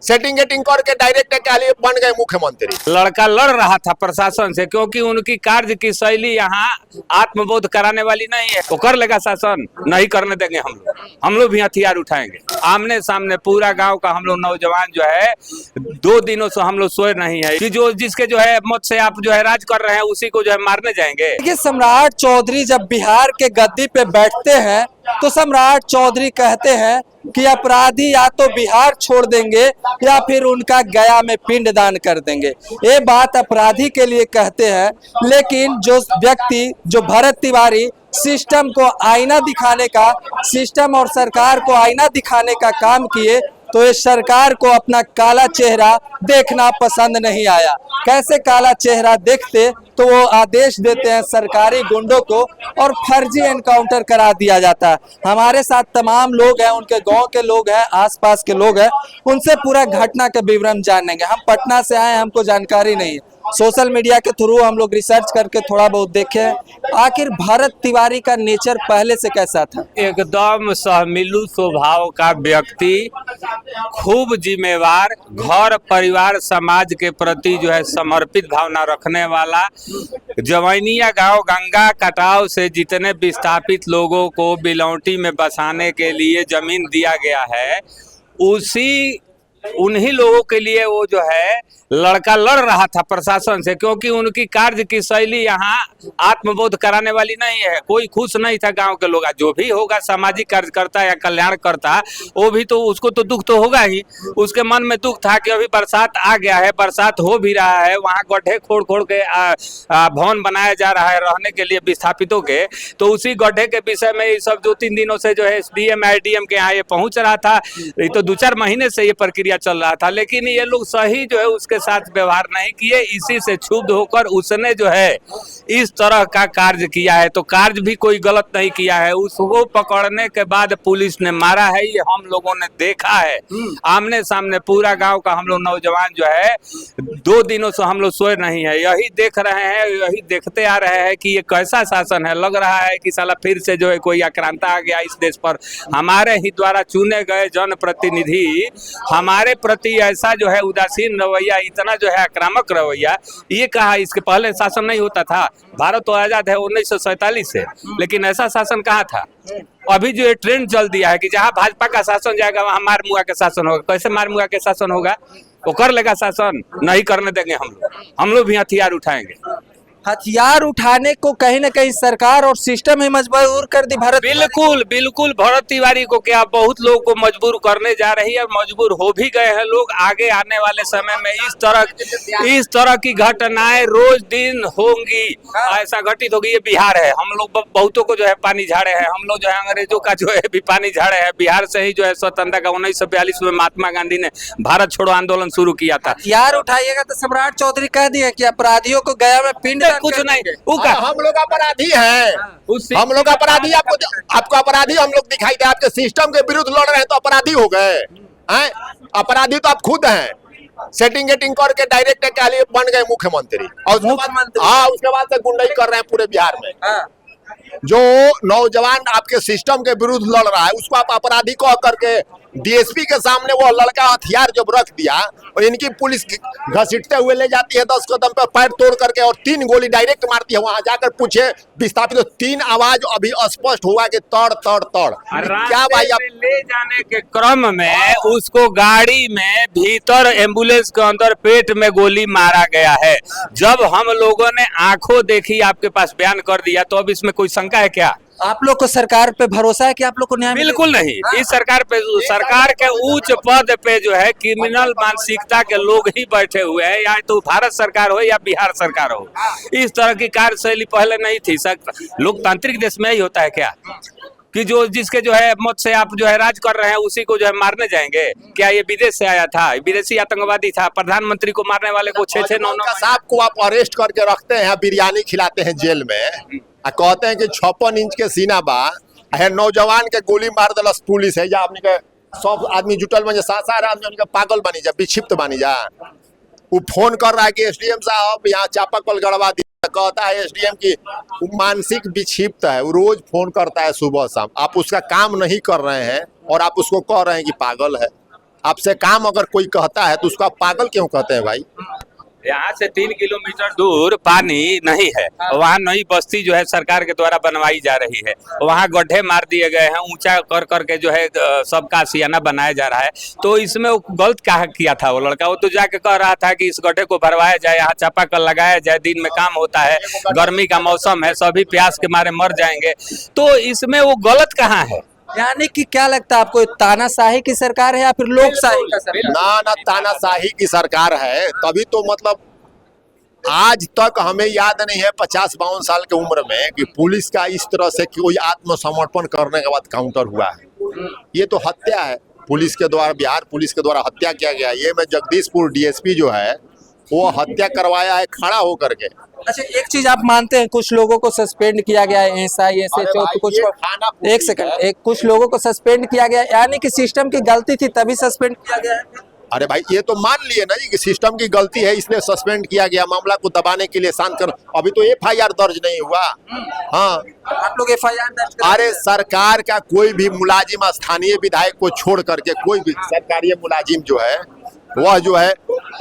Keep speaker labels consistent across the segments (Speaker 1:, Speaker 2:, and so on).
Speaker 1: Setting getting करके direct के लिए बन गए मुख्यमंत्री।
Speaker 2: लड़का लड़ रहा था प्रशासन से क्योंकि उनकी कार्य की शैली यहाँ आत्मबोध कराने वाली नहीं है। वो कर लेगा शासन, नहीं करने देंगे हम लोग भी हथियार उठाएंगे। आमने सामने पूरा गांव का हम लोग नौजवान जो है 2 दिनों से हम लोग सोए नहीं है कि जो जिसके जो है मत से आप जो है राज कर रहे हैं उसी को जो है मारने जाएंगे।
Speaker 3: देखिए, सम्राट चौधरी जब बिहार के गद्दी पे बैठते हैं तो सम्राट चौधरी कहते हैं कि अपराधी या तो बिहार छोड़ देंगे या फिर उनका गया में पिंडदान कर देंगे। ये बात अपराधी के लिए कहते हैं, लेकिन जो व्यक्ति जो भरत तिवारी सिस्टम को आईना दिखाने का, सिस्टम और सरकार को आईना दिखाने का काम किए, तो इस सरकार को अपना काला चेहरा देखना पसंद नहीं आया। कैसे काला चेहरा देखते तो वो आदेश देते हैं सरकारी गुंडों को और फर्जी एनकाउंटर करा दिया जाता है। हमारे साथ तमाम लोग हैं, उनके गांव के लोग हैं, आसपास के लोग हैं, उनसे पूरा घटना का विवरण जानेंगे। हम पटना से आए, हमको जानकारी नहीं है, सोशल मीडिया के थ्रू हम लोग रिसर्च करके थोड़ा बहुत देखे आखिर भरत तिवारी का नेचर पहले से कैसा था।
Speaker 2: एकदम सहमिलु स्वभाव का व्यक्ति, खूब जिम्मेवार, घर परिवार समाज के प्रति जो है समर्पित भावना रखने वाला। जवैनिया गांव गंगा कटाव से जितने विस्थापित लोगों को बिलौटी में बसाने के लिए जमीन दिया गया है, उन्हीं लोगों के लिए वो जो है लड़का लड़ रहा था प्रशासन से क्योंकि उनकी कार्य की शैली यहाँ आत्मबोध कराने वाली नहीं है। कोई खुश नहीं था गांव के लोग। जो भी होगा सामाजिक कार्यकर्ता या कल्याण करता, वो भी तो उसको तो दुख तो होगा ही। उसके मन में दुख था कि अभी बरसात आ गया है, बरसात हो भी रहा है, वहाँ गड्ढे खोड़ खोड़ के भवन बनाया जा रहा है रहने के लिए विस्थापितों के। तो उसी गड्ढे के विषय में ये सब 2-3 दिनों से जो है SDM IDM के यहाँ ये पहुंच रहा था। ये तो 2-4 महीने से ये प्रक्रिया चल रहा था, लेकिन ये लोग सही जो है उसके साथ व्यवहार नहीं किए। इसी से क्षुब्ध होकर उसने जो है इस तरह का कार्य किया है। तो कार्य भी कोई गलत नहीं किया है। उसको पकड़ने के बाद पुलिस ने मारा है, ये हम लोगों ने देखा है। आमने सामने पूरा गांव का हम लोग नौजवान जो है 2 दिनों से हम लोग सोए नहीं है, यही देख रहे हैं, यही देखते आ रहे हैं कि ये कैसा शासन है। लग रहा है कि साला फिर से जो है कोई आक्रांता आ गया इस देश पर। हमारे ही द्वारा चुने गए जनप्रतिनिधि हमारे प्रति ऐसा जो है उदासीन रवैया, इतना जो है आक्रामक रवैया, ये कहा इसके पहले शासन नहीं होता था। भारत तो आजाद है 1947 से, लेकिन ऐसा शासन कहाँ था। अभी जो ये ट्रेंड चल दिया है कि जहाँ भाजपा का शासन जाएगा वहाँ मार मुआ के शासन होगा। कैसे मार मुआ के शासन होगा? वो कर लेगा शासन, नहीं करने देंगे हम लोग भी हथियार उठाएंगे।
Speaker 3: हथियार उठाने को कहीं ना कहीं सरकार और सिस्टम ही मजबूर कर दी भरत।
Speaker 2: बिल्कुल भरत तिवारी को क्या बहुत लोगों को मजबूर करने जा रही है, मजबूर हो भी गए हैं लोग। आगे आने वाले समय में इस तरह की घटनाएं रोज दिन होंगी, ऐसा घटित होगी। ये बिहार है, हम लोग बहुतों को जो है पानी झाड़े हैं, हम लोग जो है अंग्रेजों का जो है भी पानी झाड़े हैं। बिहार से ही जो है स्वतंत्रता का 1942 में महात्मा गांधी ने भारत छोड़ो आंदोलन शुरू किया था।
Speaker 3: हथियार उठाइएगा तो सम्राट चौधरी कह दिए कि अपराधियों को गया में पिंड
Speaker 2: कुछ नहीं।
Speaker 1: हम लोग अपराधी हैं, हम लोग अपराधी। आपको अपराधी हम लोग दिखाई दे, आपके सिस्टम के विरुद्ध लड़ रहे हैं तो अपराधी हो गए हैं। अपराधी तो आप खुद हैं। सेटिंग गेटिंग करके डायरेक्ट के लिए बन गए मुख्यमंत्री और उसके बाद से गुंडाई कर रहे हैं पूरे बिहार में। जो नौजवान आपके सिस्टम के विरुद्ध लड़ रहा है उसको आप अपराधी कह करके DSP के सामने वो लड़का हथियार जब रख दिया और इनकी पुलिस घसीटते हुए ले जाती है 10 कदम पे पैर तोड़ करके और 3 गोली डायरेक्ट मारती है। वहां जाकर पूछे विस्थापित तो 3 आवाज अभी स्पष्ट हुआ कि तड़ तड़ तड़। क्या भाई आप
Speaker 2: ले जाने के क्रम में उसको गाड़ी में भीतर एम्बुलेंस के अंदर पेट में गोली मारा गया है। जब हम लोगों ने आंखों देखी, आपके पास बयान कर दिया, तो अब इसमें कोई शंका है क्या?
Speaker 3: आप लोग को सरकार पे भरोसा है कि आप लोग को न्याय
Speaker 2: बिल्कुल नहीं। इस सरकार पे, सरकार के उच्च पद पे जो है क्रिमिनल मानसिकता के लोग ही बैठे हुए हैं, या तो भारत सरकार हो या बिहार सरकार हो। इस तरह की कार्यशैली पहले नहीं थी। लोकतांत्रिक देश में ही होता है क्या कि जो जिसके जो है मत से आप जो है राज कर रहे हैं उसी को जो है मारने जाएंगे? क्या ये विदेश से आया था? विदेशी आतंकवादी था? प्रधानमंत्री को मारने वाले को 6-6 9-9
Speaker 1: साहब को आप अरेस्ट करके रखते हैं, बिरयानी खिलाते हैं जेल में, कहते हैं कि 56 इंच के सीना बा है। नौजवान के गोली मार दलस पुलिस है, या आपने के सब आदमी जुटल में 7-7 आदमी उनके पागल बनी जा, विक्षिप्त बनी जा। वो फोन कर रहा है कि SDM साहब यहाँ चापाकल गड़वा दिया। कहता है SDM की मानसिक विक्षिप्त है, वो रोज फोन करता है सुबह शाम। आप उसका काम नहीं कर रहे हैं और आप उसको कह रहे हैं कि पागल है। आपसे काम अगर कोई कहता है तो उसको आप पागल क्यों कहते हैं भाई?
Speaker 2: यहाँ से 3 किलोमीटर दूर पानी नहीं है, वहाँ नई बस्ती जो है सरकार के द्वारा बनवाई जा रही है, वहाँ गड्ढे मार दिए गए हैं, ऊंचा कर करके जो है सबका आशियाना बनाया जा रहा है। तो इसमें वो गलत क्या किया था वो लड़का? वो तो जाके कह रहा था कि इस गड्ढे को भरवाया जाए, यहाँ चापाकल लगाया जाए, दिन में काम होता है, गर्मी का मौसम है, सभी प्यास के मारे मर जाएंगे। तो इसमें वो गलत कहाँ है?
Speaker 3: यानी कि क्या लगता है आपको, तानाशाही की सरकार है या फिर लोकशाही का सरकार?
Speaker 1: ना तानाशाही की सरकार है। तभी तो मतलब आज तक हमें याद नहीं है 50-52 साल की उम्र में कि पुलिस का इस तरह से कोई आत्मसमर्पण करने के बाद काउंटर हुआ है। ये तो हत्या है, पुलिस के द्वारा, बिहार पुलिस के द्वारा हत्या किया गया। ये में जगदीशपुर डीएसपी जो है वो हत्या करवाया है खड़ा होकर के।
Speaker 3: अच्छा, एक चीज आप मानते हैं, कुछ लोगों को सस्पेंड किया गया है, एसआई SHO, तो कुछ एक सेकंड, एक कुछ लोगों को सस्पेंड किया गया, यानी कि सिस्टम की गलती थी तभी सस्पेंड किया गया है।
Speaker 1: अरे भाई ये तो मान लिए ना जी कि सिस्टम की गलती है इसलिए सस्पेंड किया गया, मामला को दबाने के लिए, शांत कर। अभी तो FIR दर्ज नहीं हुआ। हाँ,
Speaker 3: आप लोग FIR दर्ज करें।
Speaker 1: अरे सरकार का कोई भी मुलाजिम, स्थानीय विधायक को छोड़ करके कोई भी सरकारी मुलाजिम जो है वह जो है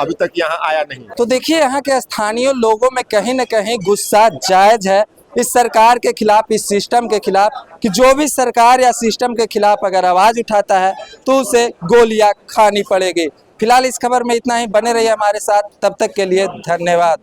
Speaker 1: अभी तक यहाँ आया नहीं।
Speaker 3: तो देखिए, यहाँ के स्थानीय लोगों में कहीं न कहीं गुस्सा जायज है इस सरकार के खिलाफ, इस सिस्टम के खिलाफ, कि जो भी सरकार या सिस्टम के खिलाफ अगर आवाज उठाता है तो उसे गोलियां खानी पड़ेगी। फिलहाल इस खबर में इतना ही, बने रहिए हमारे साथ, तब तक के लिए धन्यवाद।